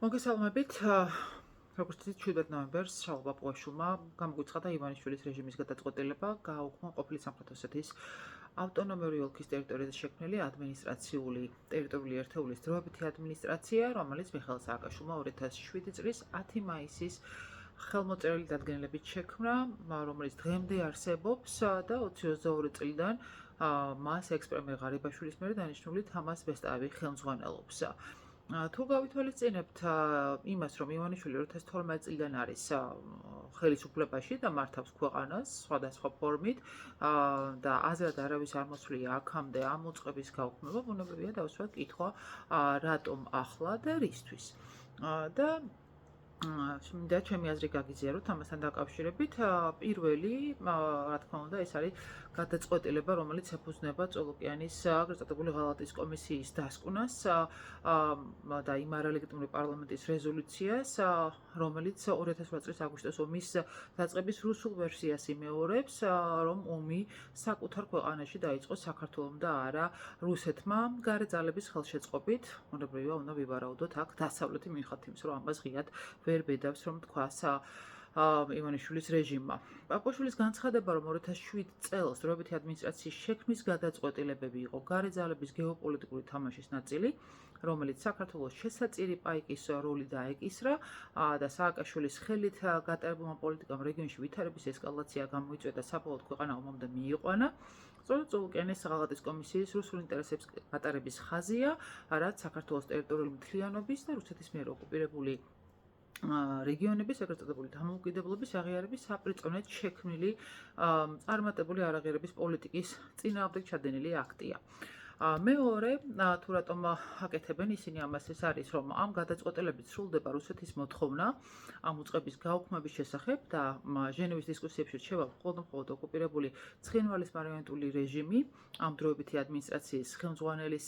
მოგესალმებით. როგორც იცით, 17 ნოემბერს შალვა პუაშულმა გამოგვიცხადა ივანიშვილის რეჟიმის გადაწყვეტილება გააუქმა ყოფილი სამხრეთ ოსეთის ავტონომიური ოლქის ტერიტორიაზე შექმნილი ადმინისტრაციული ტერიტორიული ერთეულის დროებითი ადმინისტრაცია, რომელიც მიხეილ სააკაშვილმა 2007 წლის 10 მაისის ხელმოწერილი დადგენილებით შექმნა, რომელიც დღემდე არსებობს და 2022 წლიდან მას ექს-პრემიერ ღარიბაშვილის მიერ დანიშნული თამაზ ბესტაევი ხელმძღვანელობს. თუ გავითვალისწინებთ იმას, რომ ივანიშვილი 2012 წლიდან არის ხელისუფლებაში და მართავს ქვეყანას სხვადასხვა ფორმით და აზრად არავის არ მოსვლია აქამდე ამ უწყების გაუქმება, ბუნებრივია დავსვათ კითხვა, რატომ ახლა და რისთვის. და მინდა ჩემი აზრი გაგიზიაროთ ამასთან დაკავშირებით. პირველი, რა თქმა უნდა, ეს არის გადაწყვეტილება, რომელიც ეფუძნება წოლოკიანის კრიტიკული ღალატის კომისიის დასკვნას და იმ არალეგიტიმური პარლამენტის რეზოლუციას, რომელიც 2008 წლის აგვისტოს ომის დაწყების რუსულ ვერსიას იმეორებს, რომ ომი საკუთარ ქვეყანაში დაიწყო საქართველომ და არა რუსეთმა გარე ძალების ხელშეწყობით. ბუნებრივია, უნდა ვივარაუდოთ აქ დასავლეთი მიუხედავად იმისა, რომ ამას ღიად ვერ ბედავს, რომ თქვას ივანიშვილის რეჟიმმა. პაპუაშვილის განცხადება, რომ 2007 წელს დროებითი ადმინისტრაციის შექმნის გადაწყვეტილებები იყო გარე ძალების გეოპოლიტიკური თამაშის ნაწილი, რომელიც საქართველოს შესაწირი პაიკის როლი დაეკისრა და სააკაშვილის ხელით გატარებულმა პოლიტიკამ რეგიონში ვითარების ესკალაცია გამოიწვია, საბოლოოდ ქვეყანა ომამდე მიიყვანა. სწორედ წოლოკიანის ღალატის კომისიის რუსულ ინტერესებს გატარების ხაზია, რაც საქართველოს ტერიტორიული მთლიანობის და რუსეთის მიერ ოკუპირებული რეგიონების ეგრეთ დამოუკიდებლობის აღიარების საპრიწონედ შექმნილი წარმატებული არაღიარების პოლიტიკის წინააღმდეგ ჩადენილი აქტია. მეორე, თუ რატომ აკეთებენ ისინი ამას, ეს არის, რომ ამ გადაწყვეტილებით სრულდება რუსეთის მოთხოვნა ამ უწყების გაუქმების შესახებ და ჟენევის დისკუსიებში რჩება მხოლოდ ოკუპირებული ცხინვალის მარიონეტული რეჟიმი ამ დროებითი ადმინისტრაციის ხელმძღვანელის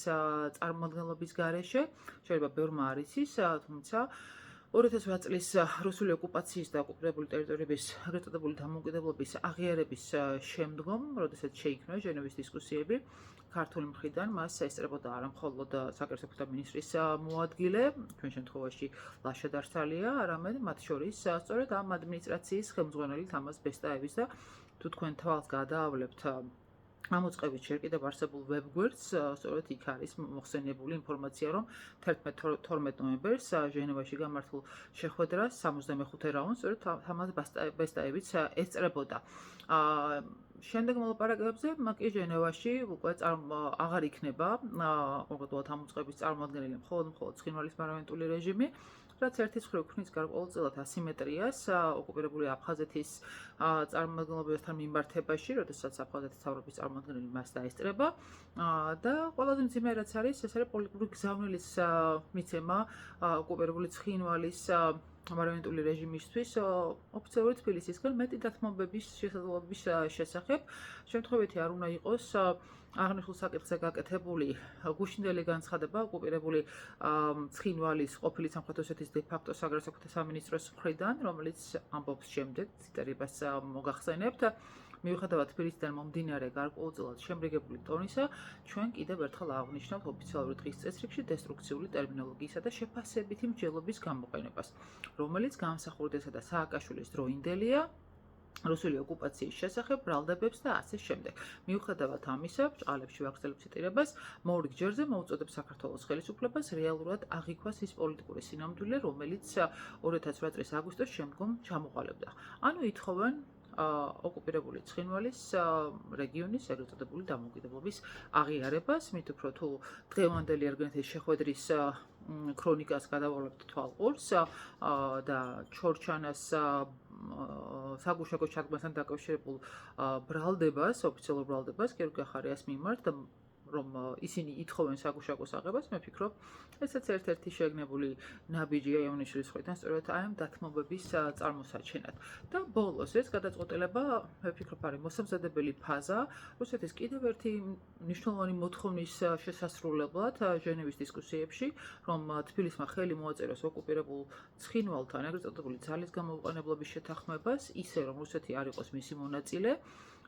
წარმომადგენლობის გარეშე. შეიძლება ბევრმა არ იცის, თუმცა 2008 წლის რუსული ოკუპაციის და ოკუპირებული ტერიტორიების ეგრეთ წოდებული დამოუკიდებლობის აღიარების შემდგომ, როდესაც შეიქმნა ჟენევის დისკუსიები, ქართული მხრიდან მას ესწრებოდა არა მხოლოდ საკერესო საქმეთა მინისტრის მოადგილე, ჩვენ შემთხვევაში ლაშა დარსალია, არამედ მათ შორის სწორედ ამ ადმინისტრაციის ხელმძღვანელი თამაზ ბესტაევის და თუ თქვენ თვალს გადაავლებთ ამ უწყების ჯერ კიდევ არსებულ ვებგვერდს, სწორედ იქ არის მოხსენიებული ინფორმაცია, რომ 11-12 ნოემბერს ჟენევაში გამართულ შეხვედრას 65 რაუნდს სწორედ თამაზ ბესტაევიც ესწრებოდა. შემდეგ მოლაპარაკებებზე კი ჟენევაში უკვე აღარ იქნება კონკრეტულად ამ უწყების წარმოადგენელი მხოლოდ ცხინვალის მარიონეტული რეჟიმი, რაც ერთის მხრივ ქმნის გარკვეულწილად ასიმეტრიას ოკუპირებული აფხაზეთის წარმომადგენლობასთან მიმართებაში, როდესაც აფხაზეთის მთავრობის წარმომადგენელი მას დაესწრება და ყველაზე მძიმე რაც არის, ეს არის პოლიტიკური გზავნილის მიცემა ოკუპირებული ცხინვალის მარიონეტული რეჟიმისთვის ოფიციალური თბილისისგან მეტი დათმობების შესაძლებლობის შესახებ. შემთხვევითი არ უნდა იყოს აღნიშნულ საკითხზე გაკეთებული გუშინდელი განცხადება ოკუპირებული ცხინვალის ყოფილი სამხრეთ ოსეთის დე-ფაქტო საგარეო საქმეთა სამინისტროს მხრიდან, რომელიც ამბობს შემდეგ, ციტირებას მოგახსენებთ. მიუხედავად თბილისიდან მომდინარე გარკვეულწილად შემრიგებული ტონისა, ჩვენ კიდევ ერთხელ აღნიშნავთ ოფიციალური დღის წესრიგში დესტრუქციული ტერმინოლოგიისა და შეფასებითი მსჯელობის გამოყენებას, რომელიც გამსახურდისა და სააკაშვილის დროინდელია რუსული ოკუპაციის შესახებ ბრალდებებს და ასე შემდეგ. მიუხედავად ამისა, ბრჭყალებში ვაგრძელებ ციტირებას, მორიგ ჯერზე მოუწოდებს საქართველოს ხელისუფლებას რეალურად აღიქვას ის პოლიტიკური სინამდვილე, რომელიც 2008 წლის აგვისტოს შემდგომ ჩამოყალიბდა. ანუ ითხოვენ ოკუპირებული ცხინვალის რეგიონის ეგრეთ წოდებული დამოუკიდებლობის აღიარებას, მით უფრო თუ დღევანდელი ერთგენეთის შეხვედრის ქრონიკას გადავავლებთ თვალყურს და ჩორჩანას საგუშაგო ჩადგმასთან დაკავშირებულ ბრალდებას, ოფიციალურ ბრალდებას გიორგი ახარიას მიმართ, რომ ისინი ითხოვენ საგუშაგოს აღებას, მე ვფიქრობ, ესაც ერთ-ერთი შეგნებული ნაბიჯია ივანიშვილის მხრიდან სწორედ აი ამ დათმობების წარმოსაჩენად. და ბოლოს ეს გადაწყვეტილება, მე ვფიქრობ, არის მოსამზადებელი ფაზა რუსეთის კიდევ ერთი მნიშვნელოვანი მოთხოვნის შესასრულებლად ჟენევის დისკუსიებში, რომ თბილისმა ხელი მოაწეროს ოკუპირებულ ცხინვალთან ეგრეთ წოდებული ძალის გამოუყენებლობის შეთანხმებას, ისე რომ რუსეთი არ იყოს მისი მონაწილე.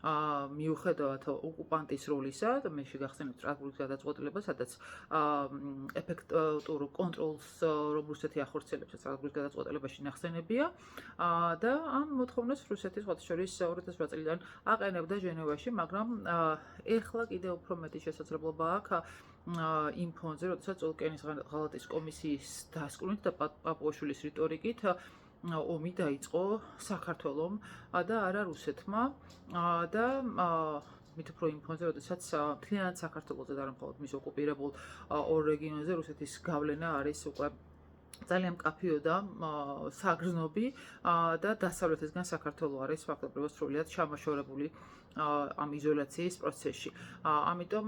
მიუხედავად ოკუპანტის როლისა, მე შეგახსენებთ სტრასბურგის გადაწყვეტილება, სადაც ეფექტურ კონტროლს რომ რუსეთი ახორციელებს სტრასბურგის გადაწყვეტილებაში ნახსენებია და ამ მოთხოვნას რუსეთის სხვათაშორის 2008 წლიდან აყენებდა ჟენევაში, მაგრამ ეხლა კიდევ უფრო მეტი შესაძლებლობა აქვს იმ ფონზე, როდესაც ოკეანის ღალატის კომისიის დასკვნით და პაპუაშვილის რიტორიკით ომი დაიწყო საქართველომ და არა რუსეთმა და მით უფრო იმ ფონზე, როდესაც მთლიანად საქართველოზე და არა მხოლოდ მის ოკუპირებულ ორ რეგიონზე რუსეთის გავლენა არის უკვე ძალიან მკაფიო და საგრძნობი და დასავლეთისგან საქართველო არის ფაქტობრივად სრულიად ჩამოშორებული ამ იზოლაციის პროცესში. ამიტომ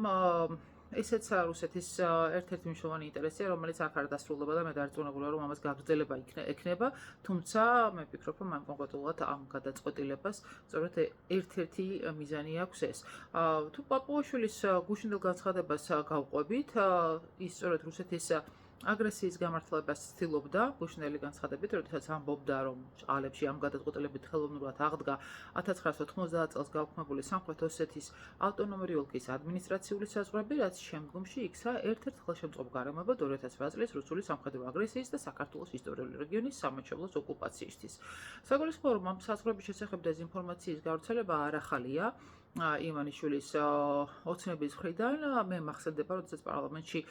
ესეც რუსეთის ერთ-ერთი მნიშვნელოვანი ინტერესია, რომელიც აქ არ დასრულდება და მე დარწმუნებულია, რომ ამას გაგრძელება ექნება, თუმცა მე ვფიქრობ, რომ ამ კონკრეტულად ამ გადაწყვეტილებას სწორედ ერთ-ერთი მიზანი აქვს ეს. თუ პაპუაშვილის გუშინდელ განცხადებას გავყვებით, ის სწორედ რუსეთის აგრესიის გამართლებას ცდილობდა გუშინდელი განცხადებით, როდესაც ამბობდა, რომ ჭალებში ამ გადაწყვეტილებით ხელოვნურად აღდგა 1990 წელს გაუქმებული სამხრეთ ოსეთის ავტონომიური ოლქის ადმინისტრაციული საზღვრები, რაც შემდგომში იქცა ერთ-ერთ ხელშემწყობ გარემოებად 2008 წლის რუსული სამხედრო აგრესიის და საქართველოს ისტორიული რეგიონის სამაჩაბლოს ოკუპაციისთვის. საგულისხმოა, რომ ამ საზღვრების შესახებ დეზინფორმაციის გავრცელება არ ახალია. ივანიშვილის ოცნების მხრიდან მე მახსენდება, როდესაც პარლამენტში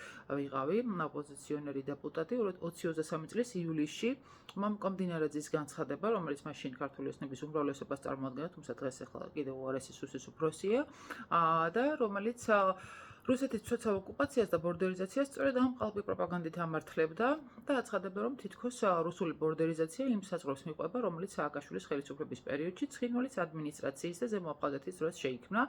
ვიყავი ოპოზიციონერი დეპუტატი 2023 წლის ივლისში მომკომდინარეძის განცხადება, რომელიც მაშინ ქართული ოცნების უმრავლესობას წარმოადგენდა, თუმცა დღეს ახლა კიდევ უარესის უსის უფროსია და რომელიც რუსეთის ცოცხალ ოკუპაციას და ბორდერიზაციას სწორედ ამ ყალბი პროპაგანდით ამართლებდა და აცხადებდა, რომ თითქოს რუსული ბორდერიზაცია იმ საზღვრებს მიყვება, რომელიც სააკაშვილის ხელისუფლების პერიოდში ცხინვალის ადმინისტრაციის და ზემო აფხაზეთის დროს შეიქმნა.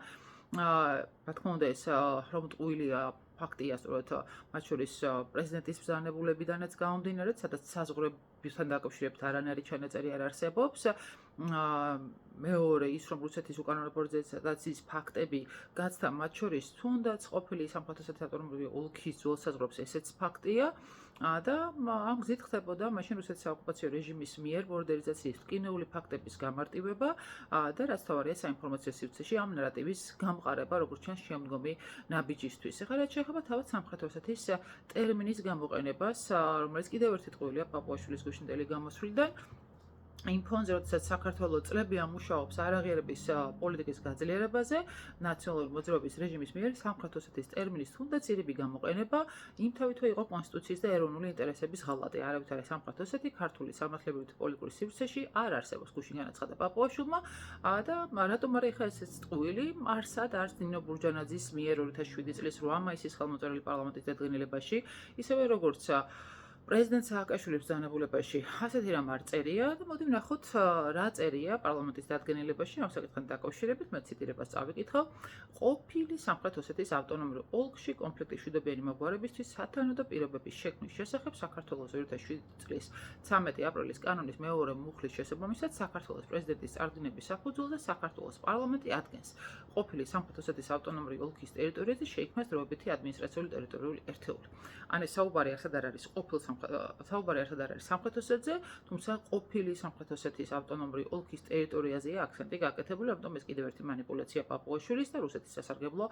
რა თქმა უნდა, ეს რომ ტყუილია ფაქტია, სწორედ მათ შორის პრეზიდენტის ბრძანებულებიდანაც გამომდინარე, სადაც საზღვრებთან დაკავშირებით არანაირი ჩანაწერი არ არსებობს. მეორე ის, რომ რუსეთის უკანონო ბორდერიზაციის ფაქტები გაცდა მათ შორის თუნდაც ყოფილი სამხრეთ ოსეთის ავტონომიური ოლქის ძველ საზღვრებს, ესეც ფაქტია და ამ გზით ხდებოდა მაშინ რუსეთის საოკუპაციო რეჟიმის მიერ ბორდერიზაციის ტკინეული ფაქტების გამარტივება და რაც თავარია საინფორმაციო სივრცეში ამ ნარატივის გამყარება, როგორც ჩანს შემდგომი ნაბიჯისთვის. ეხლა რაც შეეხება თავად სამხრეთ ოსეთის ტერმინის გამოყენებას, რომელიც კიდევ ერთი ტყუილია პაპუაშვილის გუშინდელი გამოსვლიდან. იმ ფონზე, როდესაც საქართველო წლებია მუშაობს არაღიარების პოლიტიკის გაძლიერებაზე, ნაციონალური მოძრაობის რეჟიმის მიერ სამხრეთ ოსეთის ტერმინის თუნდაც ირიბი გამოყენება, იმთავითო იყო კონსტიტუციის და ეროვნული ინტერესების ღალატი. არავით არის სამხრეთ ოსეთი ქართული სამართლებრივი პოლიტიკური სივრცეში არ არსებობს, გუშინ განაცხადა პაპუაშვილმა და რატომ არა ეხლა ესეც ტყუილი, არსად არც ნინო ბურჯანაძის მიერ 2007 წლის 8 მაისის ხელმოწერილი პარლამენტის დადგენილებაში, ისევე როგორც პრეზიდენტ სააკაშვილის ბრძანებულებაში ასეთი რამ არ წერია და მოდი ვნახოთ რა წერია პარლამენტის დადგენილებაში ამ საკითხთან დაკავშირებით. მე ციტირებას წავიკითხავ. ყოფილი სამხრეთ ოსეთის ავტონომიური ოლქში კონფლიქტის მშვიდობიანი მოგვარებისთვის სათანადო პირობების შექმნის შესახებ საქართველოს 2007 წლის 13 აპრილის კანონის მეორე მუხლის შესაბამისად საქართველოს პრეზიდენტის წარდგინების საფუძველზე საქართველოს პარლამენტი ადგენს ყოფილი სამხრეთ ოსეთის ავტონომიური ოლქის ტერიტორიაზე შეიქმნას დროებითი ადმინისტრაციული ტერიტორიული ერთეული. ან ეს საუბარი ახლა არ არის ყოფილ საუბარი ერთად არ არის სამხრეთ ოსეთზე, თუმცა ყოფილი სამხრეთ ოსეთის ავტონომიური ოლქის ტერიტორიაზეა აქცენტი გაკეთებული, ამიტომ ეს კიდევ ერთი манипуляცია პაპუაშვილის და რუსეთის სასარგებლო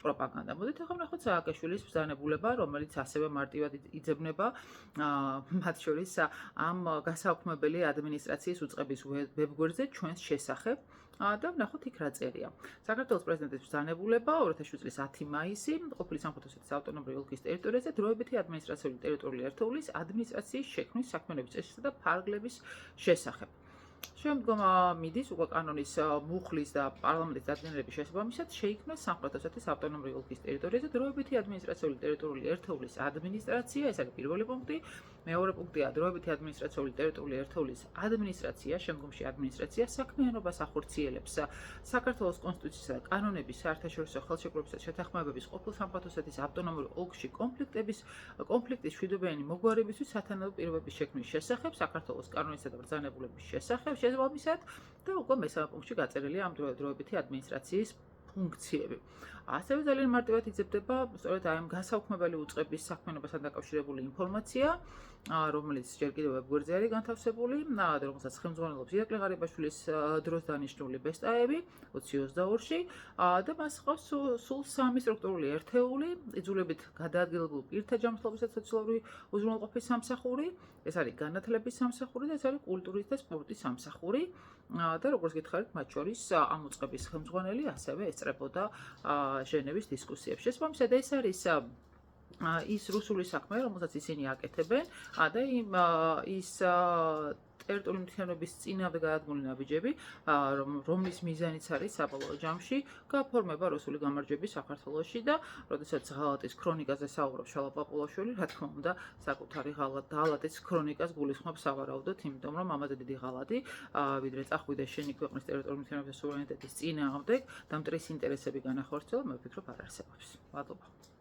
პროპაგანდა. მოდით ახლა ვნახოთ სააკაშვილის ბრძანებულება, რომელიც ასევე მარტივად იძებნება მათ შორის ამ გასაუქმებელი ადმინისტრაციის უწყების ვებგვერდზე ჩვენს შესახებ. და ვნახოთ იქ რა წერია. საქართველოს პრეზიდენტის ბრძანებულება 2007 წლის 10 მაისი ყოფილი სამხრეთ ოსეთის ავტონომიური ოლქის ტერიტორიაზე დროებითი ადმინისტრაციული ტერიტორიული ერთეულის ადმინისტრაციის შექმნის საქმიანობის წესისა და ფარგლების შესახებ. შემდგომ მიდის უკვე კანონის მუხლის და პარლამენტის დადგენილების შესაბამისად შეიქმნა სამხრეთ ოსეთის ავტონომიური ოლქის ტერიტორიაზე დროებითი ადმინისტრაციული ტერიტორიული ერთეულის ადმინისტრაცია, ეს არის პირველი პუნქტი. მეორე პუნქტია დროებითი ადმინისტრაციული ტერიტორიული ერთეულის ადმინისტრაცია, შემდგომში ადმინისტრაცია საქმიანობას ახორციელებს საქართველოს კონსტიტუციისა და კანონების საერთაშორისო ხელშეკრულებისა და შეთანხმებების ყოფილ სამხრეთ ოსეთის ავტონომურ ოლქში კონფლიქტის მშვიდობიანი მოგვარებისთვის სათანადო პირობების შექმნის შესახებ, საქართველოს კანონისა და ბრძანებულების შესახებ შესაბამისად და უკვე მესამე პუნქტში გაწერილია ამ დროებითი ადმინისტრაციის ფუნქციები. ასევე ძალიან მარტივად იძებდება სწორედ აი ამ გასაუქმებელი უწყების საქმიანობასთან დაკავშირებული ინფორმაცია, რომელიც ჯერ კიდევ ვებგვერდზე არის განთავსებული, რომელსაც ხელმძღვანელობს ირაკლი ღარიბაშვილის დროს დანიშნული ბესტაები 2022-ში და მას ჰყავს სულ 3 სტრუქტურული ერთეული, იძულებით გადაადგილებული პირთა ჯანმრთელობის და სოციალური უზრუნველყოფის სამსახური, ეს არის განათლების სამსახური და ეს არის კულტურის და სპორტის სამსახური. და როგორც გითხარით, მათ შორის ამ უწყების ხელმძღვანელი ასევე ესწრებოდა ჟენევის დისკუსიებს. შესაბამისად, ეს არის ის რუსული საქმე, რომელსაც ისინი აკეთებენ და ის ტერიტორიული მთლიანობის წინააღმდეგ გადადგმული ნაბიჯები, რომლის მიზანიც არის საბოლოო ჯამში გაფორმება რუსული გამარჯვების საქართველოში და როდესაც ღალატის ქრონიკაზე საუბრობს შალვა პაპულაშვილი, რა თქმა უნდა, საკუთარი ღალატის ქრონიკას გულისხმობს სავარაუდოდ, იმიტომ რომ ამაზე დიდი ღალატი, ვიდრე წახვიდეს შენი ქვეყნის ტერიტორიული მთლიანობის და სუვერენიტეტის წინააღმდეგ და მტრის ინტერესები განახორციელა, მე ვფიქრობ არ არსებობს. მადლობა.